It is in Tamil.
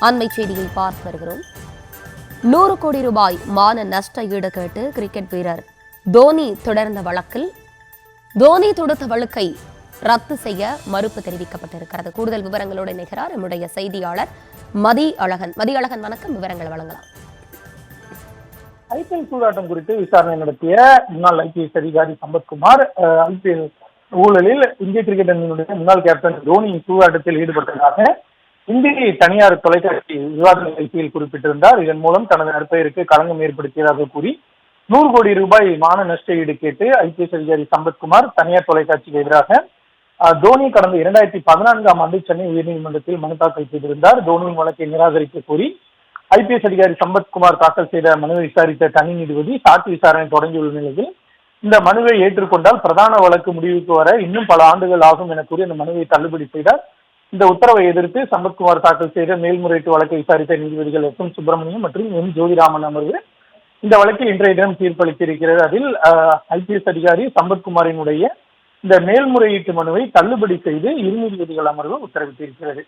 அண்மை செய்தியை பார்த்து வருகிறோம். 100 கோடி ரூபாய் மான நஷ்ட ஈடு கேட்டு கிரிக்கெட் வீரர் தோனி தொடர்ந்த வழக்கில் தோனி தொடுத்த வழக்கை ரத்து செய்ய மறுப்பு தெரிவிக்கப்பட்டிருக்கிறது. கூடுதல் விவரங்களோடு இணைகிறார் நம்முடைய செய்தியாளர் மதியழகன். வணக்கம், விவரங்கள் வழங்கலாம். ஐபிஎல் சூதாட்டம் குறித்து விசாரணை நடத்திய முன்னாள் ஐபிஎஸ் அதிகாரி சம்பத்குமார் ஐபிஎல் ஊழலில் இந்திய கிரிக்கெட் அணியினுடைய முன்னாள் கேப்டன் தோனி சூதாட்டத்தில் ஈடுபட்டதாக இந்திய தனியார் தொலைக்காட்சி விவாத நிகழ்ச்சியில் குறிப்பிட்டிருந்தார். இதன் மூலம் தனது நற்பெயருக்கு களங்கம் ஏற்படுத்தியதாக கூறி 100 கோடி ரூபாய் மான நஷ்ட ஈடு கேட்டு ஐபிஎஸ் அதிகாரி சம்பத்குமார் தனியார் தொலைக்காட்சிக்கு எதிராக தோனி கடந்த 2014ஆம் ஆண்டு சென்னை உயர்நீதிமன்றத்தில் மனு தாக்கல் செய்திருந்தார். தோனியின் வழக்கை நிராகரிக்க கோரி ஐபிஎஸ் அதிகாரி சம்பத்குமார் தாக்கல் செய்த மனுவை விசாரித்த தனி நீதிபதி சாட்சி விசாரணை தொடங்கியுள்ள நிலையில் இந்த மனுவை ஏற்றுக்கொண்டால் பிரதான வழக்கு முடிவுக்கு வர இன்னும் பல ஆண்டுகள் ஆகும் என கூறி அந்த மனுவை தள்ளுபடி செய்தார். இந்த உத்தரவை எதிர்த்து சம்பத்குமார் தாக்கல் செய்த மேல்முறையீட்டு வழக்கை விசாரித்த நீதிபதிகள் எஸ். எம். சுப்பிரமணியம் மற்றும் எம். ஜோதிராமன் அமர்வு இந்த வழக்கில் இன்றைய தினம் தீர்ப்பளித்திருக்கிறது. அதில் ஐபிஎஸ் அதிகாரி சம்பத்குமாரினுடைய இந்த மேல்முறையீட்டு மனுவை தள்ளுபடி செய்து இரு நீதிபதிகள் அமர்வு உத்தரவிட்டிருக்கிறது.